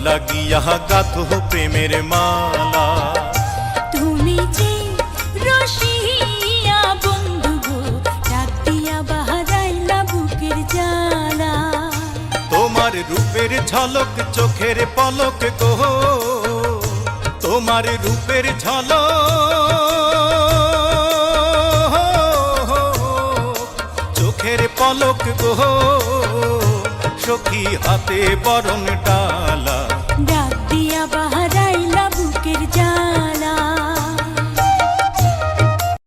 লাগিয়া গাথো প্রেমের মালা। তুমি যে রসিয়া বন্ধু গো, ডাক দিয়া বাহারাইলা বুকের জ্বালা। তোমার রূপের ঝলক চোখের পলক গো, তোমার রূপের ঝলক চোখের পলক গো, সখী হাতে বরণ ডালা। ডাক